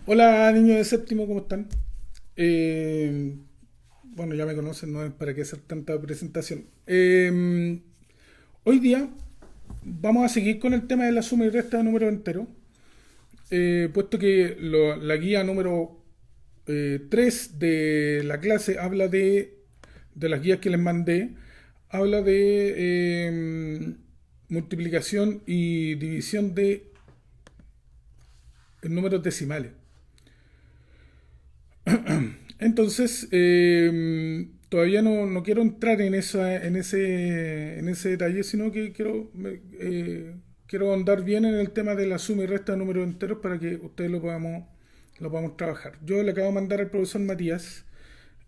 Hola niños de séptimo, ¿cómo están? Eh, bueno, ya me conocen, no es para qué hacer tanta presentación. Hoy día vamos a seguir con el tema de la suma y resta de números enteros, puesto que la guía número 3 de la clase habla de las guías que les mandé, habla de multiplicación y división de números decimales. Entonces, todavía no quiero entrar en ese detalle, sino que quiero ahondar bien en el tema de la suma y resta de números enteros para que ustedes lo podamos trabajar. Yo le acabo de mandar al profesor Matías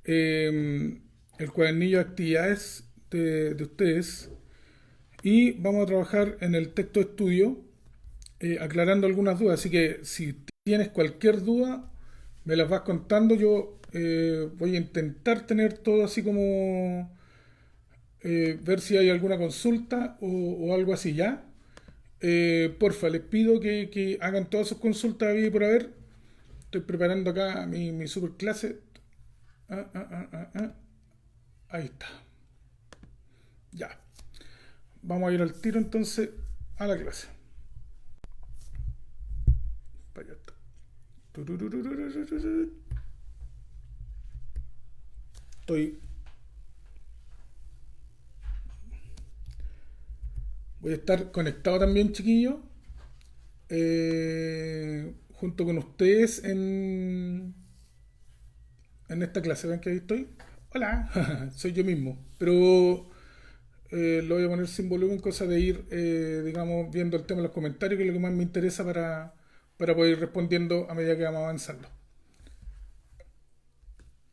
eh, el cuadernillo de actividades de ustedes y vamos a trabajar en el texto de estudio aclarando algunas dudas. Así que si tienes cualquier duda, me las vas contando. Yo voy a intentar tener todo así como ver si hay alguna consulta o algo así ya. Porfa, les pido que hagan todas sus consultas a y por haber. Estoy preparando acá mi super clase. Ahí está. Ya. Vamos a ir al tiro entonces a la clase. Para allá está. Estoy Voy a estar conectado también, chiquillos, junto con ustedes en esta clase. ¿Ven que ahí estoy? Hola, soy yo mismo. Pero lo voy a poner sin volumen, cosa de ir, digamos, viendo el tema de los comentarios, que es lo que más me interesa para poder ir respondiendo a medida que vamos avanzando.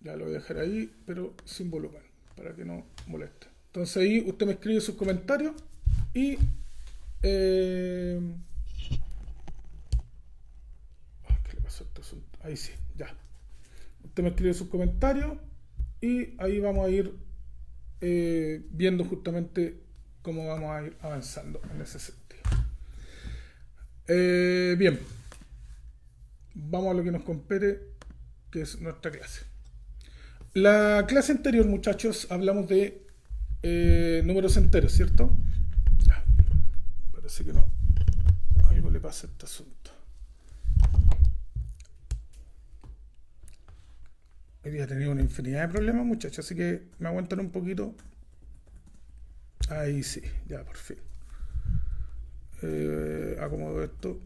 Ya lo voy a dejar ahí, pero sin volumen, para que no moleste. Entonces ahí usted me escribe sus comentarios y eh, ¿qué le pasó a este asunto? Ahí sí, ya. Usted me escribe sus comentarios y ahí vamos a ir viendo justamente cómo vamos a ir avanzando en ese sentido. Bien, vamos a lo que nos compete, que es nuestra clase. La clase anterior, muchachos, hablamos de números enteros, ¿cierto? Ya, parece que no. Algo le pasa a este asunto. Hoy día he tenido una infinidad de problemas, muchachos, así que me aguantan un poquito. Ahí sí, ya por fin. Acomodo esto.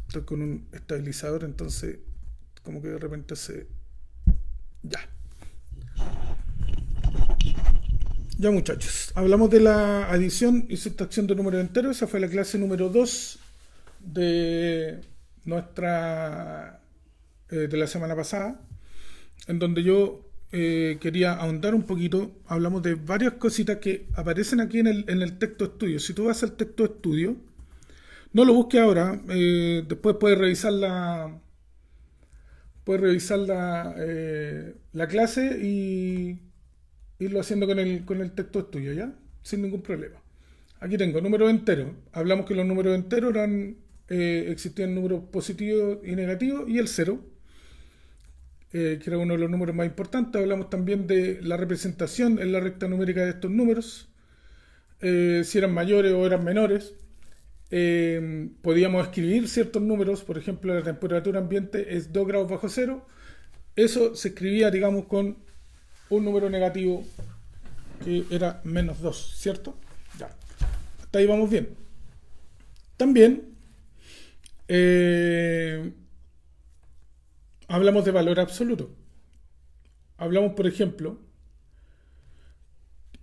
Estoy con un estabilizador, entonces como que de repente se... Ya. Ya muchachos, hablamos de la adición y sustracción de números enteros. Esa fue la clase número 2 de nuestra de la semana pasada, en donde yo quería ahondar un poquito. Hablamos de varias cositas que aparecen aquí en el texto de estudio. Si tú vas al texto de estudio, no lo busques ahora, después puedes revisar la clase y irlo haciendo con el texto de estudio, ¿ya? Sin ningún problema. Aquí tengo números enteros. Hablamos que los números enteros existían números positivos y negativos y el cero, que era uno de los números más importantes. Hablamos también de la representación en la recta numérica de estos números, si eran mayores o eran menores. Podíamos escribir ciertos números, por ejemplo, la temperatura ambiente es 2 grados bajo cero. Eso se escribía, digamos, con un número negativo que era menos 2, ¿cierto? Ya, hasta ahí vamos bien. También eh, hablamos de valor absoluto. Hablamos, por ejemplo,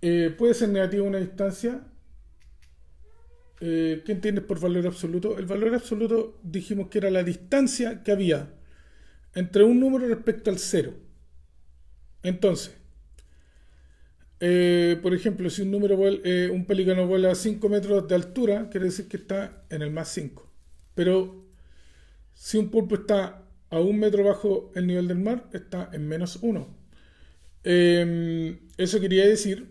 puede ser negativa una distancia. ¿Qué entiendes por valor absoluto? El valor absoluto dijimos que era la distancia que había entre un número respecto al cero. Entonces, por ejemplo, si un pelícano vuela a 5 metros de altura, quiere decir que está en el más 5. Pero si un pulpo está a 1 metro bajo el nivel del mar, está en menos 1. Eso quería decir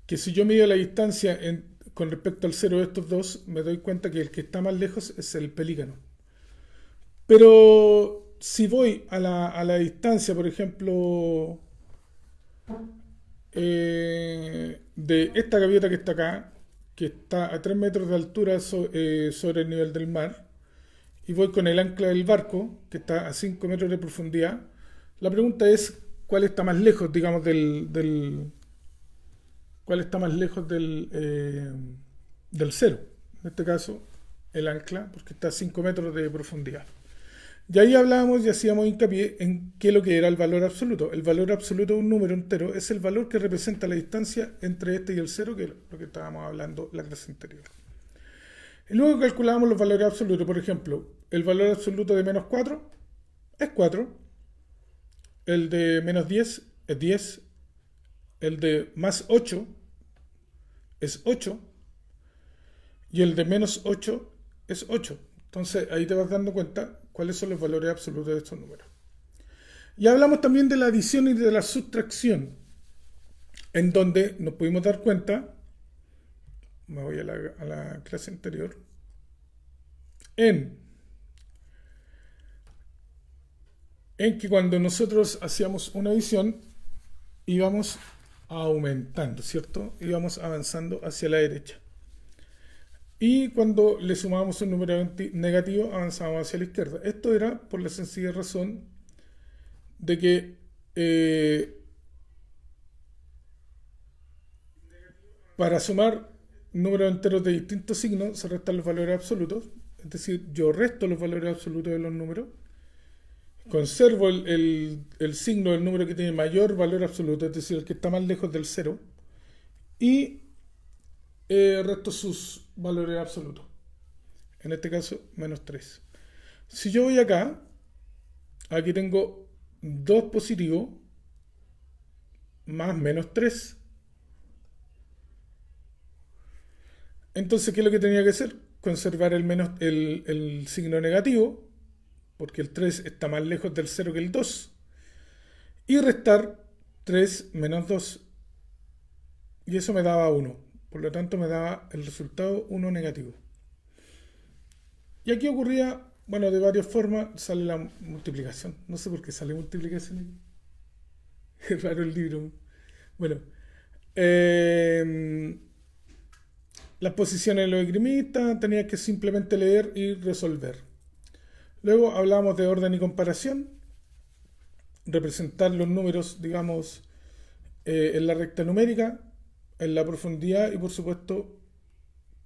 que si yo mido la distancia con respecto al cero de estos dos, me doy cuenta que el que está más lejos es el pelícano. Pero si voy a la distancia, por ejemplo, de esta gaviota que está acá, que está a 3 metros de altura sobre el nivel del mar, y voy con el ancla del barco, que está a 5 metros de profundidad, la pregunta es cuál está más lejos, digamos, cuál está más lejos del cero. En este caso, el ancla, porque está a 5 metros de profundidad. Y ahí hablábamos y hacíamos hincapié en qué es lo que era el valor absoluto. El valor absoluto de un número entero es el valor que representa la distancia entre este y el cero, que es lo que estábamos hablando la clase anterior. Y luego calculábamos los valores absolutos. Por ejemplo, el valor absoluto de menos 4 es 4. El de menos 10 es 10. El de más 8 es 8. Y el de menos 8 es 8. Entonces ahí te vas dando cuenta cuáles son los valores absolutos de estos números. Y hablamos también de la adición y de la sustracción, en donde nos pudimos dar cuenta, me voy a la clase anterior, en que cuando nosotros hacíamos una adición íbamos aumentando, ¿cierto? Íbamos avanzando hacia la derecha. Y cuando le sumábamos un número negativo, avanzábamos hacia la izquierda. Esto era por la sencilla razón de que para sumar números enteros de distintos signos se restan los valores absolutos. Es decir, yo resto los valores absolutos de los números, conservo el signo del número que tiene mayor valor absoluto, es decir, el que está más lejos del cero, y resto sus valores absolutos. En este caso, menos 3. Si yo voy acá, aquí tengo 2 positivos más menos 3. Entonces, ¿qué es lo que tenía que hacer? Conservar el signo negativo, porque el 3 está más lejos del 0 que el 2, y restar 3 menos 2. Y eso me daba 1. Por lo tanto, me daba el resultado 1 negativo. Y aquí ocurría, bueno, de varias formas. Sale la multiplicación. No sé por qué sale multiplicación aquí. Es raro el libro. Bueno, las posiciones de los esgrimistas tenía que simplemente leer y resolver. Luego hablamos de orden y comparación. Representar los números, digamos, en la recta numérica, en la profundidad y por supuesto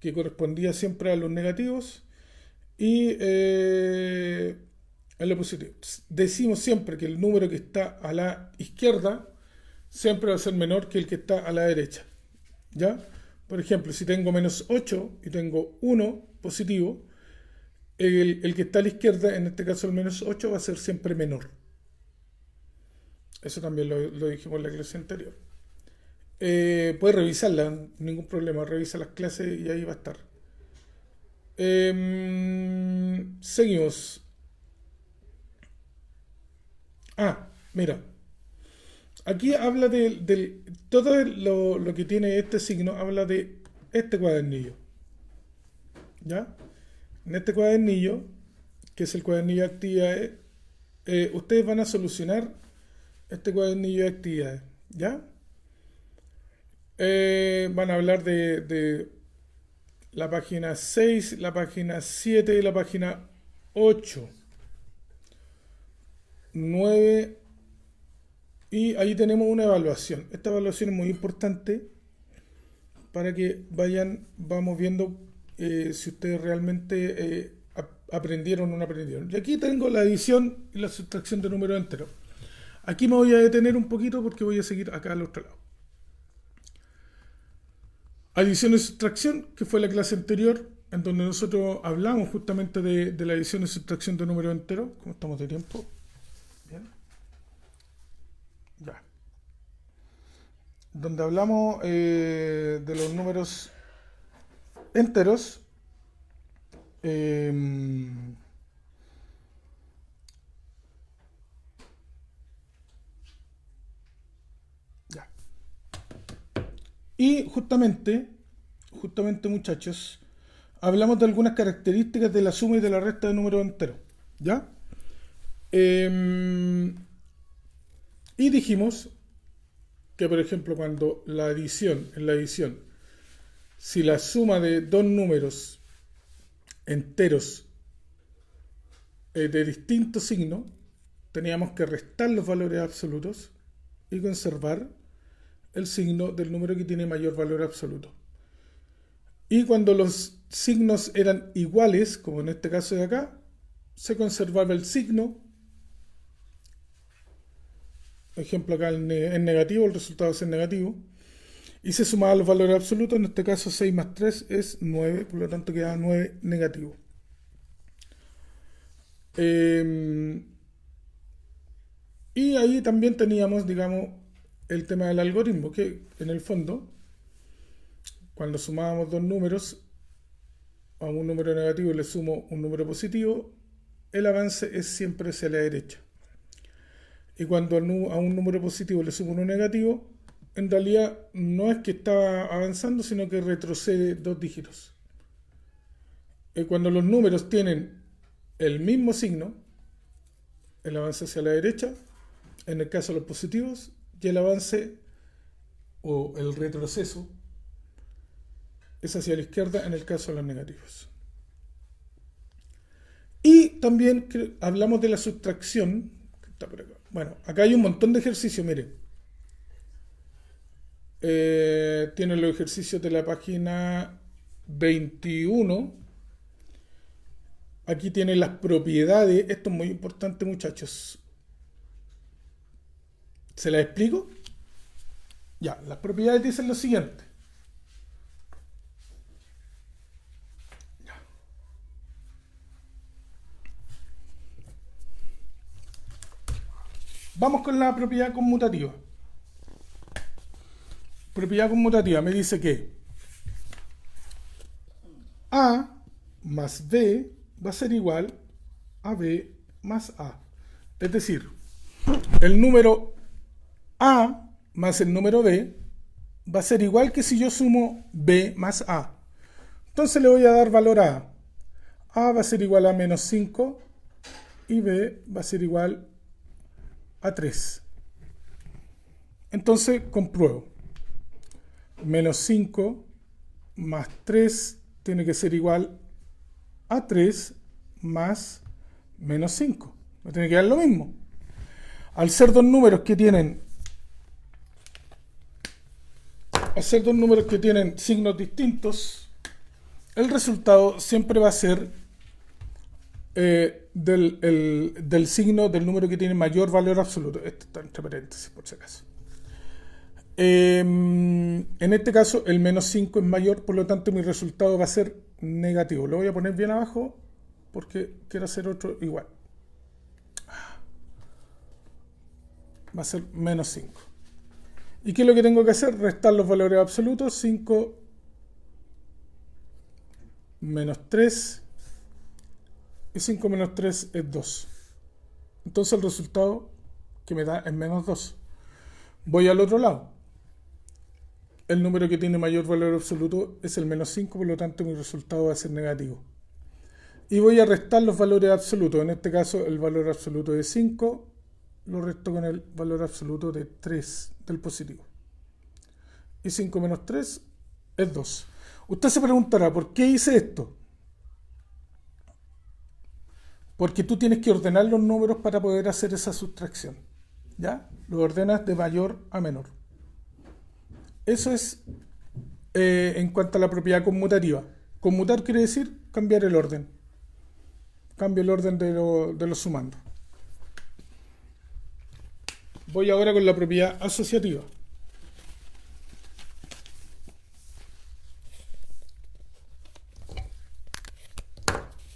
que correspondía siempre a los negativos y en lo positivo. Decimos siempre que el número que está a la izquierda siempre va a ser menor que el que está a la derecha. ¿Ya? Por ejemplo, si tengo menos 8 y tengo 1 positivo, el que está a la izquierda, en este caso el menos 8, va a ser siempre menor. Eso también lo dijimos en la clase anterior. Puedes revisarla, ningún problema, revisa las clases y ahí va a estar. Seguimos. Mira, aquí habla de todo lo que tiene este signo, habla de este cuadernillo. ¿Ya? En este cuadernillo, que es el cuadernillo de actividades, ustedes van a solucionar este cuadernillo de actividades. ¿Ya? Van a hablar de la página 6, la página 7 y la página 8, 9, y ahí tenemos una evaluación. Esta evaluación es muy importante para que vamos viendo si ustedes realmente aprendieron o no aprendieron. Y aquí tengo la adición y la sustracción de números enteros. Aquí me voy a detener un poquito porque voy a seguir acá al otro lado. Adición y sustracción, que fue la clase anterior, en donde nosotros hablamos justamente de la adición y sustracción de números enteros. ¿Cómo estamos de tiempo? Bien. Ya. Donde hablamos de los números enteros. Ya. Y justamente muchachos, hablamos de algunas características de la suma y de la resta de números enteros. ¿Ya? Em, y dijimos que, por ejemplo, cuando en la edición, si la suma de dos números enteros de distinto signo, teníamos que restar los valores absolutos y conservar el signo del número que tiene mayor valor absoluto. Y cuando los signos eran iguales, como en este caso de acá, se conservaba el signo. Ejemplo, acá en negativo, el resultado es en negativo. Y se sumaban los valores absolutos. En este caso 6 más 3 es 9, por lo tanto queda 9 negativo. Y ahí también teníamos, digamos, el tema del algoritmo, que en el fondo, cuando sumábamos dos números, a un número negativo le sumo un número positivo, el avance es siempre hacia la derecha. Y cuando a un número positivo le sumo uno negativo, en realidad no es que está avanzando, sino que retrocede 2 dígitos. Y cuando los números tienen el mismo signo, el avance hacia la derecha, en el caso de los positivos, y el avance o el retroceso es hacia la izquierda en el caso de los negativos. Y también hablamos de la sustracción, que está por acá. Bueno, acá hay un montón de ejercicios, miren. Tienen los ejercicios de la página 21. Aquí tienen las propiedades. Esto es muy importante, muchachos. ¿Se las explico? Ya, las propiedades dicen lo siguiente. Vamos con la propiedad conmutativa. Propiedad conmutativa me dice que A más B va a ser igual a B más A. Es decir, el número A más el número B va a ser igual que si yo sumo B más A. Entonces le voy a dar valor a A. A va a ser igual a menos 5 y B va a ser igual a 3. Entonces compruebo. Menos 5 más 3 tiene que ser igual a 3 más menos 5. Me tiene que dar lo mismo. Al ser dos números que tienen signos distintos, el resultado siempre va a ser del signo del número que tiene mayor valor absoluto. Esto está entre paréntesis, por si acaso. En este caso, el menos 5 es mayor, por lo tanto mi resultado va a ser negativo. Lo voy a poner bien abajo porque quiero hacer otro igual. Va a ser menos 5. ¿Y qué es lo que tengo que hacer? Restar los valores absolutos. 5 menos 3. Y 5 menos 3 es 2. Entonces el resultado que me da es menos 2. Voy al otro lado. El número que tiene mayor valor absoluto es el menos 5, por lo tanto mi resultado va a ser negativo. Y voy a restar los valores absolutos. En este caso el valor absoluto de 5 lo resto con el valor absoluto de 3 del positivo. Y 5 menos 3 es 2. Usted se preguntará, ¿por qué hice esto? Porque tú tienes que ordenar los números para poder hacer esa sustracción. ¿Ya? Lo ordenas de mayor a menor. Eso es en cuanto a la propiedad conmutativa. Conmutar quiere decir cambiar el orden. Cambio el orden de los sumandos. Voy ahora con la propiedad asociativa.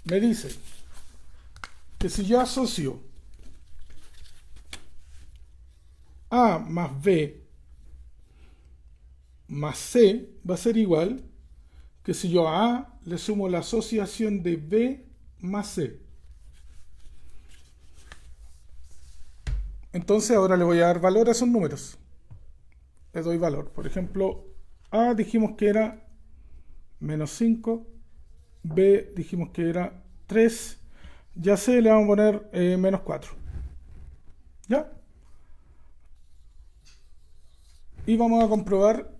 Me dice que si yo asocio A más B más C va a ser igual que si yo a A le sumo la asociación de B más C. Entonces ahora le voy a dar valor a esos números. Le doy valor. Por ejemplo, A dijimos que era menos 5, B dijimos que era 3, y a C le vamos a poner menos 4. ¿Ya? Y vamos a comprobar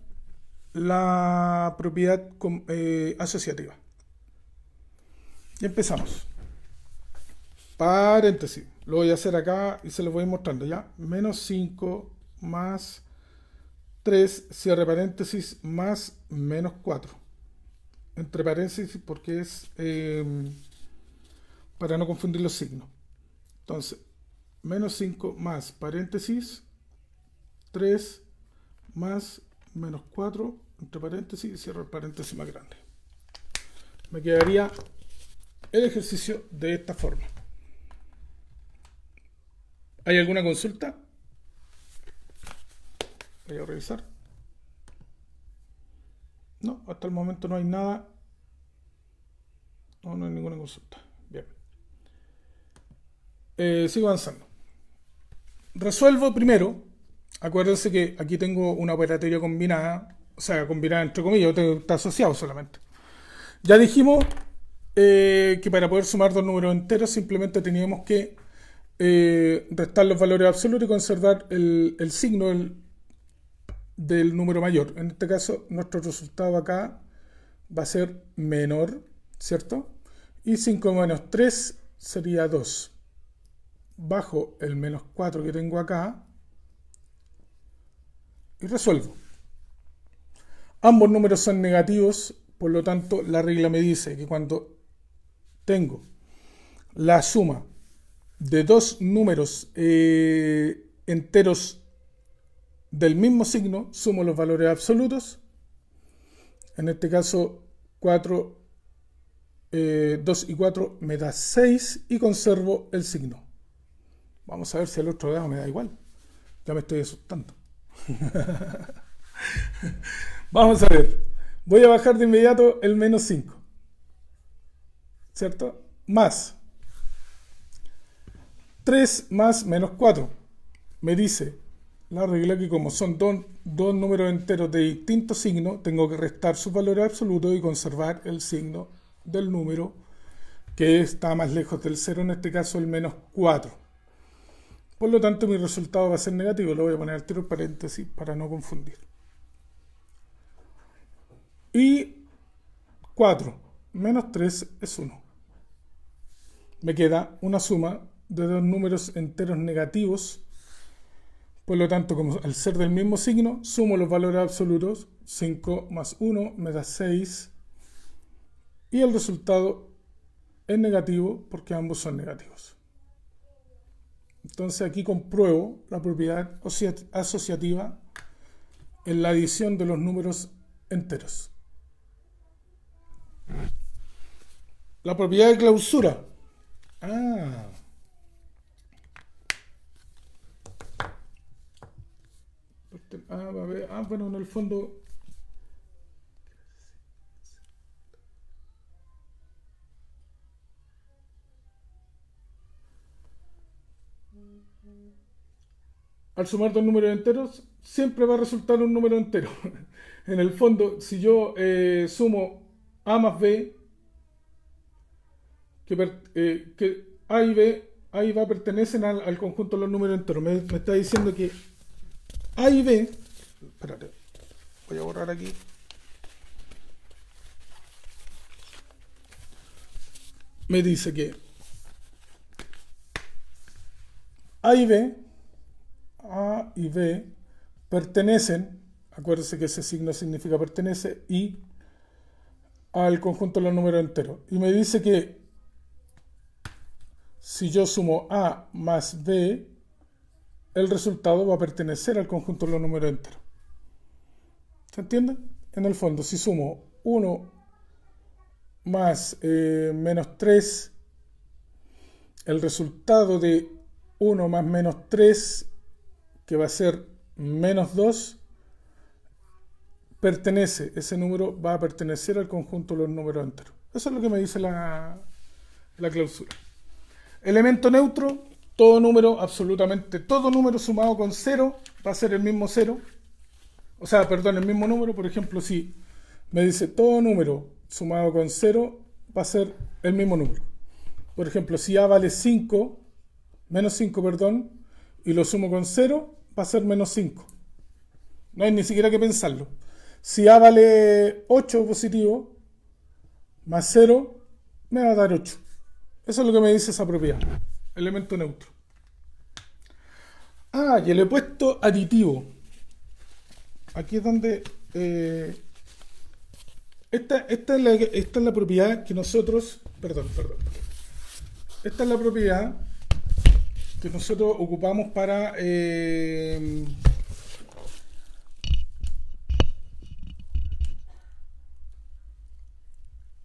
la propiedad asociativa. Y empezamos. Paréntesis. Lo voy a hacer acá y se lo voy mostrando ya. Menos 5 más 3, cierre paréntesis, más menos 4. Entre paréntesis porque es para no confundir los signos. Entonces, menos 5 más paréntesis, 3 más menos 4, entre paréntesis, y cierro el paréntesis más grande. Me quedaría el ejercicio de esta forma. ¿Hay alguna consulta? Voy a revisar. No, hasta el momento no hay nada. No hay ninguna consulta. Bien. Sigo avanzando. Resuelvo primero. Acuérdense que aquí tengo una operatoria combinada. O sea, combinada entre comillas, está asociado solamente. Ya dijimos que para poder sumar dos números enteros simplemente teníamos que restar los valores absolutos y conservar el signo del número mayor. En este caso, nuestro resultado acá va a ser menor, ¿cierto? Y 5 menos 3 sería 2. Bajo el menos 4 que tengo acá y resuelvo. Ambos números son negativos, por lo tanto, la regla me dice que cuando tengo la suma de dos números enteros del mismo signo, sumo los valores absolutos. En este caso, 2 y 4 me da 6 y conservo el signo. Vamos a ver si el otro lado me da igual. Ya me estoy asustando. Vamos a ver. Voy a bajar de inmediato el menos 5. ¿Cierto? Más 3 más menos 4. Me dice la regla que como son dos números enteros de distinto signo, tengo que restar sus valores absolutos y conservar el signo del número que está más lejos del 0, en este caso el menos 4. Por lo tanto, mi resultado va a ser negativo. Lo voy a poner al tiro en paréntesis para no confundir. Y 4 menos 3 es 1. Me queda una suma de dos números enteros negativos. Por lo tanto, como al ser del mismo signo, sumo los valores absolutos. 5 más 1 me da 6. Y el resultado es negativo porque ambos son negativos. Entonces aquí compruebo la propiedad asociativa en la adición de los números enteros. La propiedad de clausura. Bueno, en el fondo al sumar dos números enteros siempre va a resultar un número entero. En el fondo, si yo sumo A más B, que A y B, A y B pertenecen al conjunto de los números enteros. Me está diciendo que A y B, espérate, voy a borrar aquí. Me dice que A y B pertenecen, acuérdense que ese signo significa pertenece, y al conjunto de los números enteros. Y me dice que si yo sumo A más B, el resultado va a pertenecer al conjunto de los números enteros. ¿Se entiende? En el fondo, si sumo 1 más menos 3, el resultado de 1 más menos 3, que va a ser menos 2, ese número va a pertenecer al conjunto de los números enteros. Eso es lo que me dice la clausura. Elemento neutro, todo número, absolutamente todo número sumado con 0 va a ser el mismo 0. O sea, perdón, el mismo número. Por ejemplo, si me dice todo número sumado con 0 va a ser el mismo número. Por ejemplo, si A vale 5, menos 5, perdón, y lo sumo con 0, va a ser menos 5. No hay ni siquiera que pensarlo. Si A vale 8 positivo, más 0, me va a dar 8. Eso es lo que me dice esa propiedad. Elemento neutro. Ah, y el opuesto aditivo. Aquí es donde... esta es la propiedad que nosotros... Perdón. Esta es la propiedad que nosotros ocupamos para...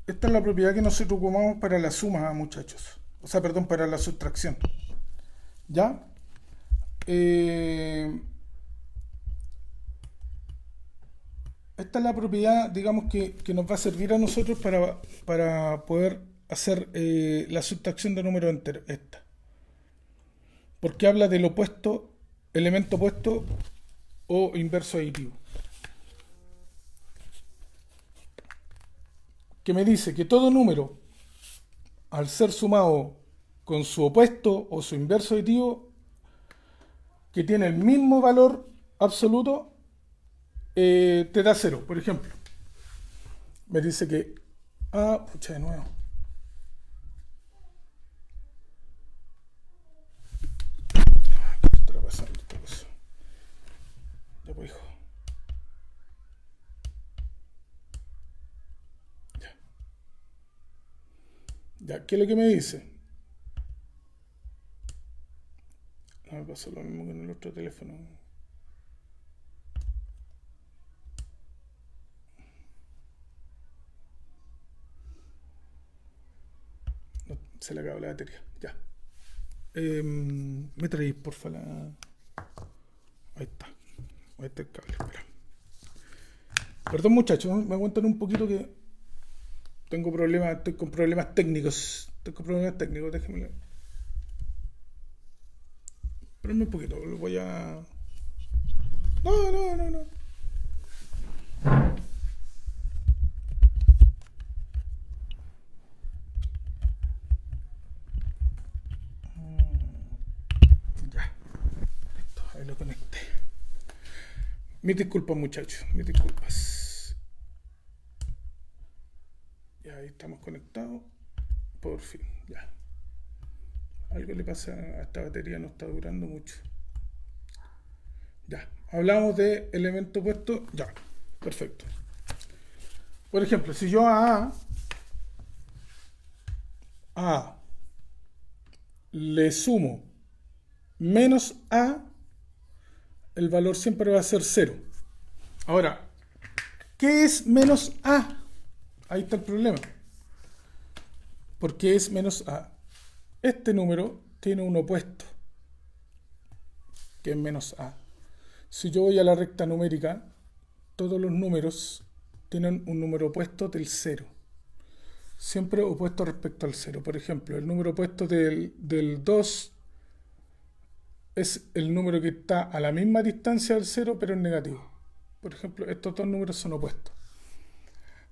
esta es la propiedad que nosotros ocupamos para la suma, muchachos. O sea, perdón, para la sustracción. ¿Ya? Esta es la propiedad, digamos, que nos va a servir a nosotros para poder hacer la sustracción de números enteros. Esta. Porque habla del opuesto, elemento opuesto o inverso aditivo. Que me dice que todo número, al ser sumado con su opuesto o su inverso aditivo, que tiene el mismo valor absoluto, te da 0. Por ejemplo, me dice que... Ah, pucha, de nuevo. ¿Qué estará pasando esta cosa? Ya pues, hijo. Ya, ¿qué es lo que me dice? No me pasó lo mismo que en el otro teléfono. No, se le acabó la batería. Ya. Me traéis, porfa, la... Ahí está. Ahí está el cable. Espera. Perdón, muchachos, me aguantan un poquito que tengo problemas, estoy con problemas técnicos. Déjenme. Espérenme un poquito, lo voy a... No. Ya, listo, ahí lo conecté. Mis disculpas, muchachos, mis disculpas. Ya, ahí estamos conectados. Por fin, ya. Algo le pasa a esta batería, no está durando mucho. Ya, hablamos de elemento opuesto. Ya, perfecto. Por ejemplo, si yo a le sumo menos a, el valor siempre va a ser 0. Ahora, ¿qué es menos a? Ahí está el problema. ¿Por qué es menos a? Este número tiene un opuesto, que es menos a. Si yo voy a la recta numérica, todos los números tienen un número opuesto del 0. Siempre opuesto respecto al 0. Por ejemplo, el número opuesto del 2 es el número que está a la misma distancia del 0, pero es negativo. Por ejemplo, estos dos números son opuestos.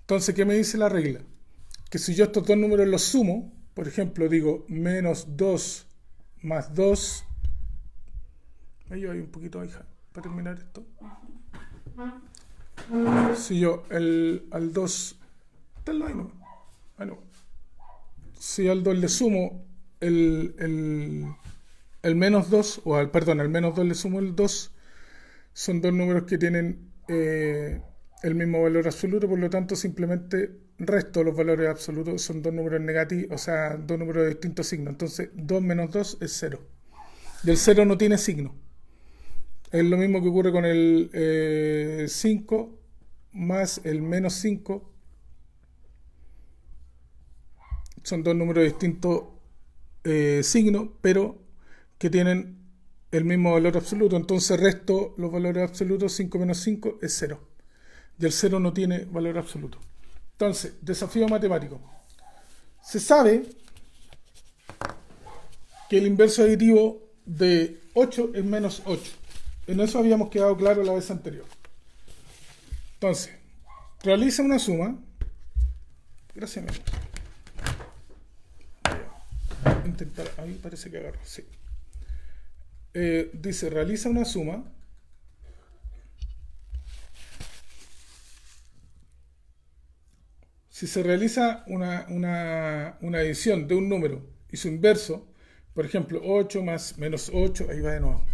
Entonces, ¿qué me dice la regla? Que si yo estos dos números los sumo, por ejemplo, digo menos 2 más 2. Me llevo ahí un poquito, hija, para terminar esto. Si yo al 2... Tenlo ahí, ¿no? Bueno, si al 2 le sumo el menos 2, o al menos 2 le sumo el 2, son dos números que tienen el mismo valor absoluto, por lo tanto simplemente resto los valores absolutos, son dos números negativos, o sea, dos números de distintos signos. Entonces 2 menos 2 es 0. Y el 0 no tiene signo. Es lo mismo que ocurre con el 5 más el menos 5. Son dos números de distintos signos, pero que tienen el mismo valor absoluto. Entonces resto los valores absolutos. 5 menos 5 es 0. Y el 0 no tiene valor absoluto. Entonces, desafío matemático. Se sabe que el inverso aditivo de 8 es menos 8. En eso habíamos quedado claro la vez anterior. Entonces, realiza una suma. Gracias, amigo. Intentar, ahí parece que agarro, sí. dice, realiza una suma si se realiza una adición de un número y su inverso, por ejemplo, 8 más menos 8, ahí va de nuevo.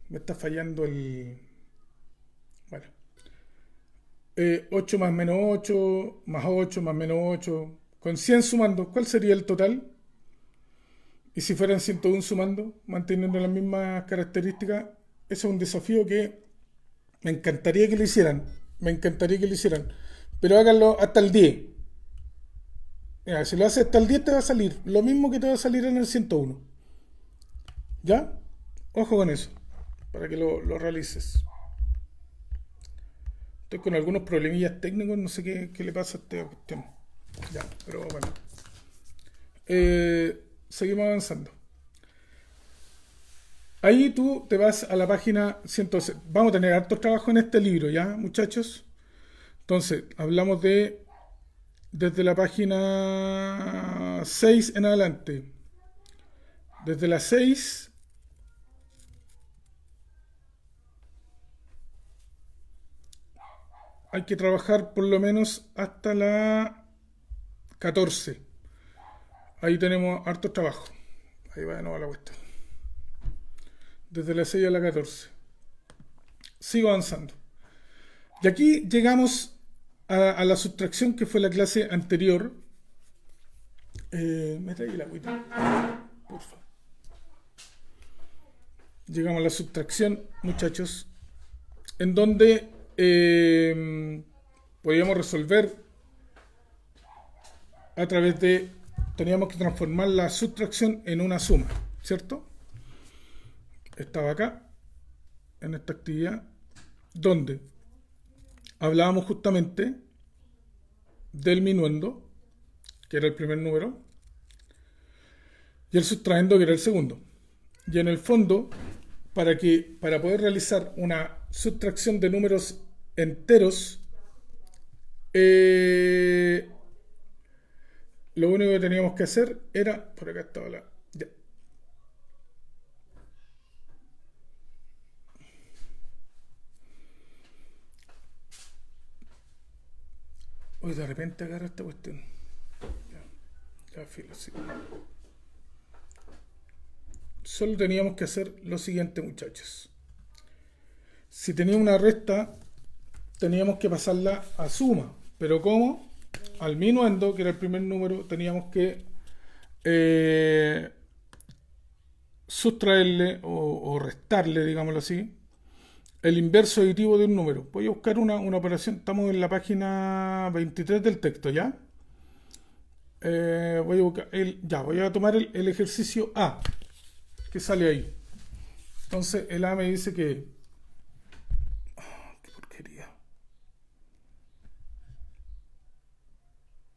Me está fallando el... Bueno. 8 más menos 8, más 8 más menos 8, con 100 sumando, ¿cuál sería el total? Y si fueran 101 sumando, manteniendo las mismas características, ese es un desafío que me encantaría que lo hicieran. Me encantaría que lo hicieran. Pero háganlo hasta el 10. Mira, si lo haces hasta el 10 te va a salir lo mismo que te va a salir en el 101. ¿Ya? Ojo con eso, para que lo realices. Estoy con algunos problemillas técnicos, no sé qué le pasa a esta cuestión. Ya, pero bueno. Seguimos avanzando. Ahí tú te vas a la página 106. Vamos a tener harto trabajo en este libro, ¿ya, muchachos? Entonces, hablamos desde la página 6 en adelante. Desde la 6 hay que trabajar por lo menos hasta la 14. Ahí tenemos harto trabajo. Ahí va de nuevo la cuestión. Desde la 6 a la 14. Sigo avanzando. Y aquí llegamos a la sustracción que fue la clase anterior. Me trae la agüita, por favor. Llegamos a la sustracción, muchachos, en donde podíamos resolver a través de... Teníamos que transformar la sustracción en una suma, ¿cierto? Estaba acá, en esta actividad, donde hablábamos justamente del minuendo, que era el primer número, y el sustraendo, que era el segundo. Y en el fondo, para poder realizar una sustracción de números enteros, lo único que teníamos que hacer era... Por acá estaba la... Ya. Hoy de repente agarra esta cuestión. Ya filo, sí. Solo teníamos que hacer lo siguiente, muchachos. Si tenía una resta, teníamos que pasarla a suma. ¿Pero cómo? Al minuendo, que era el primer número, teníamos que sustraerle o restarle, digámoslo así, el inverso aditivo de un número. Voy a buscar una operación. Estamos en la página 23 del texto, ¿ya? Voy a buscar voy a tomar el ejercicio A, que sale ahí. Entonces el A me dice que... qué porquería.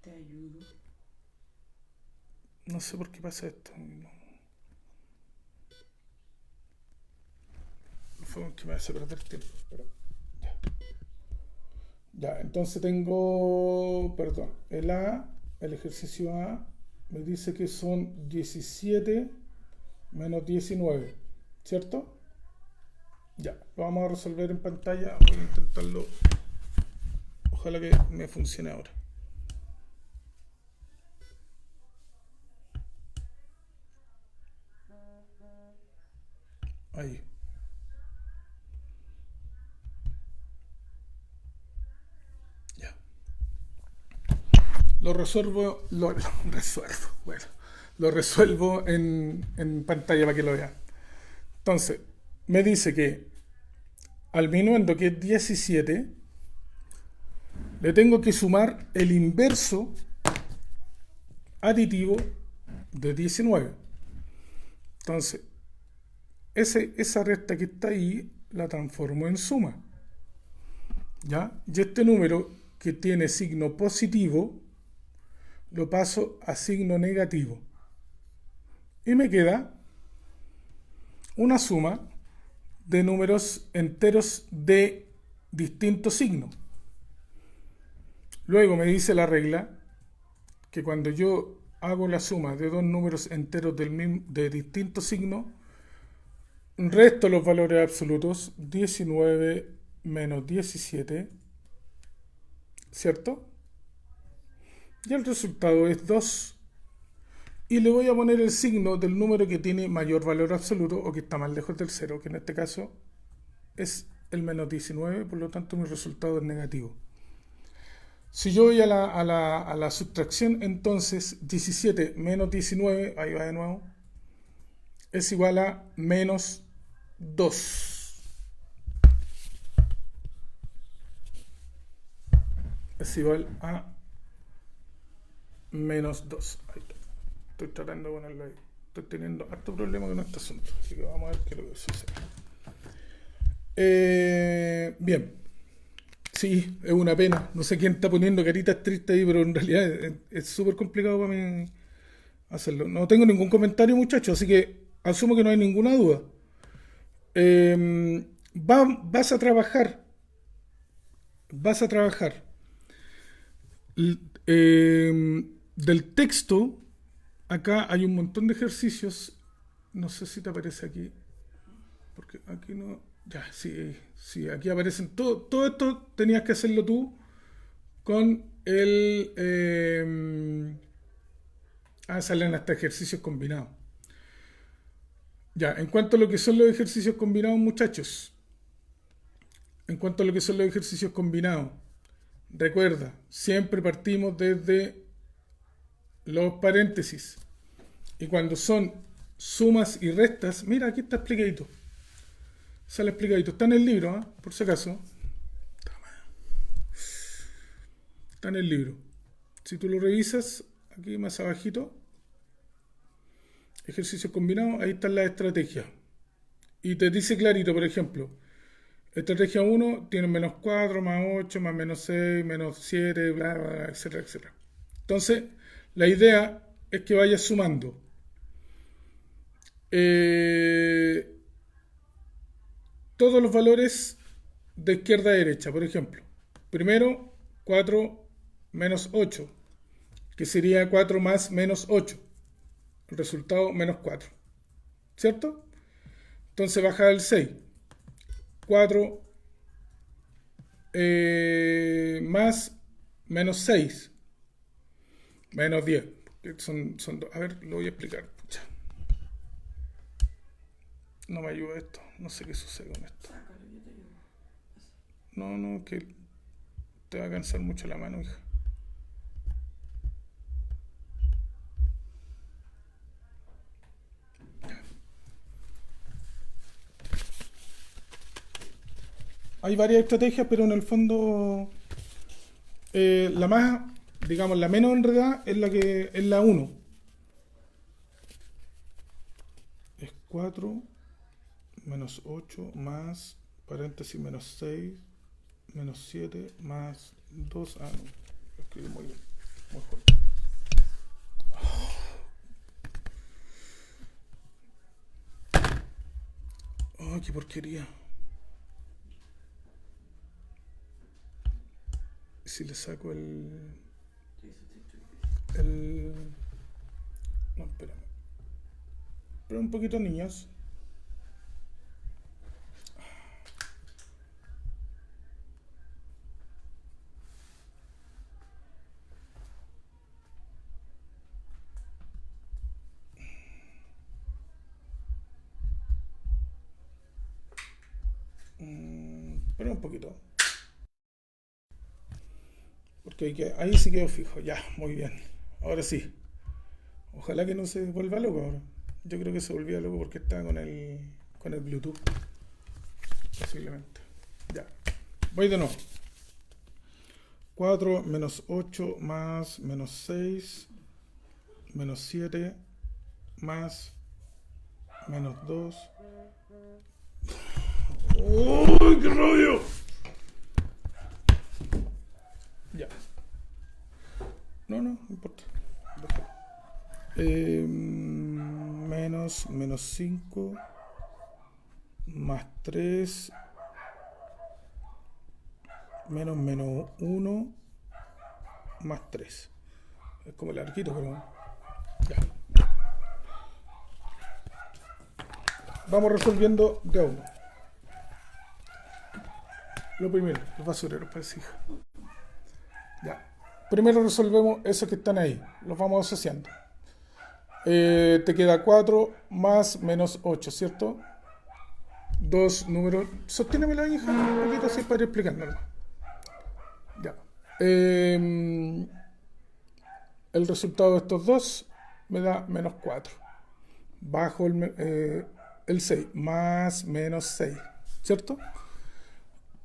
Te ayudo. No sé por qué pasa esto. Fue que me hace perder tiempo. Pero ya, entonces tengo... Perdón. El ejercicio A me dice que son 17 menos 19. ¿Cierto? Ya, lo vamos a resolver en pantalla. Voy a intentarlo. Ojalá que me funcione ahora. Ahí. Ya. Lo resuelvo. Bueno, lo resuelvo en pantalla para que lo vean. Entonces, me dice que al minuendo, que es 17, le tengo que sumar el inverso aditivo de 19. Entonces, esa resta que está ahí la transformo en suma. ¿Ya? Y este número que tiene signo positivo lo paso a signo negativo. Y me queda una suma de números enteros de distinto signo. Luego me dice la regla que cuando yo hago la suma de dos números enteros de distinto signo, Resto los valores absolutos, 19 menos 17, ¿cierto? Y el resultado es 2. Y le voy a poner el signo del número que tiene mayor valor absoluto o que está más lejos del cero, que en este caso es el menos 19, por lo tanto mi resultado es negativo. Si yo voy a la subtracción, entonces 17 menos 19, ahí va de nuevo, es igual a menos 2. Es igual a menos 2. Ahí está. Estoy tratando de ponerlo ahí. Estoy teniendo harto problema con este asunto, así que vamos a ver qué es lo que sucede. Bien. Sí, es una pena. No sé quién está poniendo caritas tristes ahí, pero en realidad es súper complicado para mí hacerlo. No tengo ningún comentario, muchachos, así que asumo que no hay ninguna duda. Vas a trabajar. Vas a trabajar. Del texto, acá hay un montón de ejercicios. No sé si te aparece aquí. Porque aquí no. Ya, sí, sí, aquí aparecen. Todo esto tenías que hacerlo tú con el. Salen hasta ejercicios combinados. Ya, en cuanto a lo que son los ejercicios combinados, muchachos. En cuanto a lo que son los ejercicios combinados, recuerda, siempre partimos desde los paréntesis. Y cuando son sumas y restas, mira, aquí está explicadito. Sale explicadito. Está en el libro, ¿eh? Por si acaso. Está en el libro. Si tú lo revisas, aquí más abajito, ejercicios combinados, ahí están las estrategias. Y te dice clarito, por ejemplo, estrategia 1 tiene menos 4, más 8, más menos 6, menos 7, bla, bla, bla, etcétera, etcétera. Entonces, la idea es que vayas sumando. Todos los valores de izquierda a derecha, por ejemplo. Primero, 4 menos 8, que sería 4 más menos 8. El resultado, menos 4. ¿Cierto? Entonces baja el 6. 4 más menos 6. Menos 10. A ver, lo voy a explicar. Pucha. No me ayuda esto. No sé qué sucede con esto. No, que te va a cansar mucho la mano, hija. Hay varias estrategias, pero en el fondo la más, digamos, la menos enredada es la que es la 1. Es 4 menos 8 más paréntesis menos 6 menos 7 más 2. No, lo escribí muy bien, muy fuerte. Oh, qué porquería. Si le saco no, espérame. Pero un poquito, niños. Pero un poquito. Porque ahí sí quedó fijo. Ya, muy bien. Ahora sí. Ojalá que no se vuelva loco ahora. Yo creo que se volvía loco porque estaba con el Bluetooth. Posiblemente. Ya. Voy de nuevo. 4 menos 8 más menos 6 menos 7 más menos 2. ¡Uy, qué rollo! Ya. No importa. Menos 5 más 3 menos 1 más 3. Es como el arquito, pero ya. vamos resolviendo de a uno. Lo primero, los basureros, pues hija. Ya. Primero resolvemos esos que están ahí. Los vamos asociando. Te queda 4 más menos 8, ¿cierto? Dos números. Sostiénemelo ahí, hija, un poquito así para ir explicándolo. Ya. El resultado de estos dos me da menos 4. Bajo el 6, más menos 6, ¿cierto?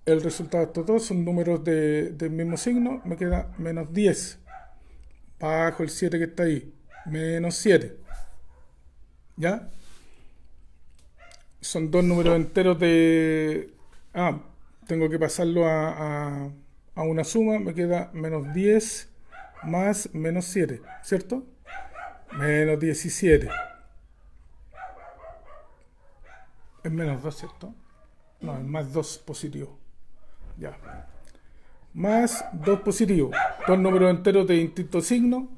El resultado de estos dos son números del mismo signo, me queda menos 10. Bajo el 7 que está ahí, menos 7. ¿Ya? Son dos números enteros de... tengo que pasarlo a una suma, me queda menos 10 más menos 7, ¿cierto? Menos 17. Es menos 2, ¿cierto? No, es más 2 positivo. Ya. Más 2 positivo. Dos números enteros de distinto signo.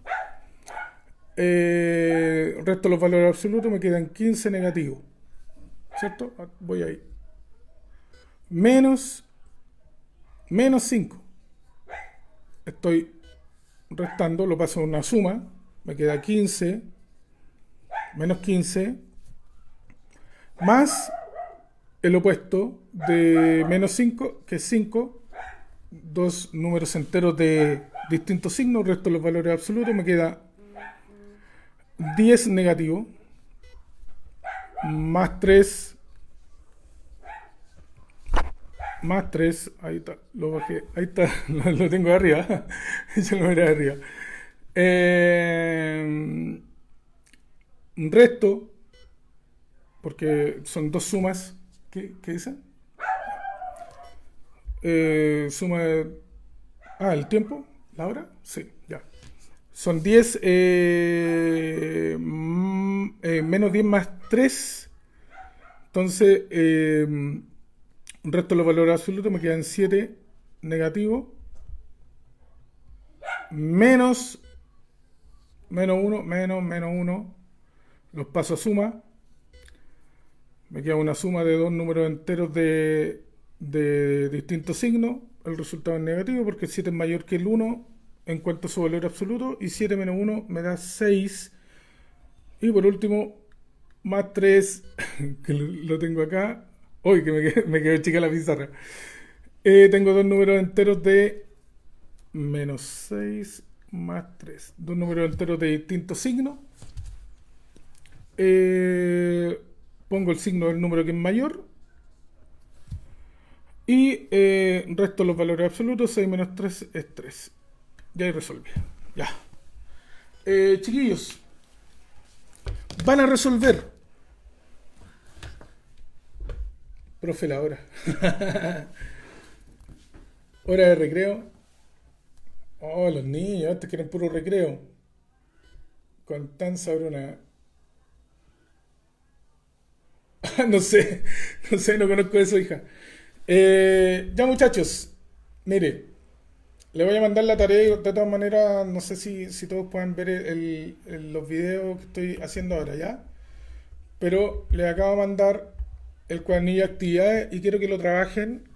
Resto los valores absolutos, me quedan 15 negativos. ¿Cierto? Voy ahí. Menos 5. Estoy restando, lo paso a una suma. Me queda 15. Menos 15. Más el opuesto de menos 5, que es 5. Dos números enteros de distintos signos, resto los valores absolutos, me queda 10 negativo, más 3, ahí está, lo bajé, ahí está, lo tengo de arriba, yo lo veré de arriba. Resto, porque son dos sumas, ¿qué dicen? Suma de... el tiempo, la hora, sí, ya. Son 10, menos 10 más 3. Entonces, resto de los valores absolutos, me quedan 7 negativo. Menos 1, menos 1. Los paso a suma. Me queda una suma de dos números enteros de distintos signos. El resultado es negativo porque el 7 es mayor que el 1 en cuanto a su valor absoluto, y 7 menos 1 me da 6. Y por último, más 3, que lo tengo acá. Uy, que me quedó chica la pizarra. Tengo dos números enteros de menos 6 más 3. Dos números enteros de distintos signos. Pongo el signo del número que es mayor. Y resto los valores absolutos. 6 menos 3 es 3. Ya ahí resolví. Ya. Chiquillos, van a resolver. Profe, la hora. Hora de recreo. Oh, los niños, estos quieren puro recreo. Con tan sabrona. No sé, no conozco eso, hija. Ya, muchachos, mire, le voy a mandar la tarea. De todas maneras, no sé si todos pueden ver los videos que estoy haciendo ahora, ¿ya? Pero les acabo de mandar el cuadernillo de actividades y quiero que lo trabajen.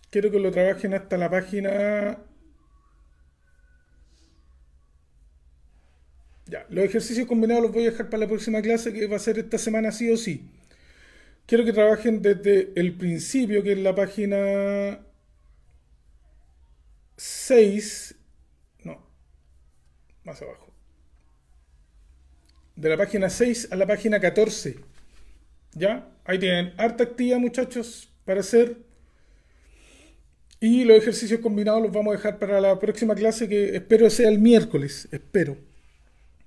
Quiero que lo trabajen hasta la página... Ya, los ejercicios combinados los voy a dejar para la próxima clase, que va a ser esta semana sí o sí. Quiero que trabajen desde el principio, que es la página 6. No, más abajo. De la página 6 a la página 14. ¿Ya? Ahí tienen harta actividad, muchachos, para hacer. Y los ejercicios combinados los vamos a dejar para la próxima clase, que espero sea el miércoles. Espero.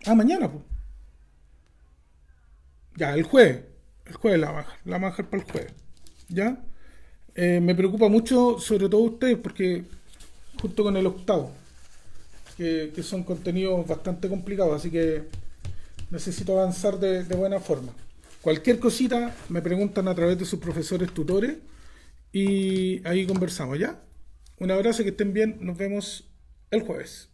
Mañana, pues. Ya, el jueves. El jueves la vamos a dejar para el jueves. ¿Ya? Me preocupa mucho, sobre todo ustedes, porque junto con el octavo, que son contenidos bastante complicados, así que necesito avanzar de buena forma. Cualquier cosita me preguntan a través de sus profesores tutores y ahí conversamos, ¿ya? Un abrazo, que estén bien, nos vemos el jueves.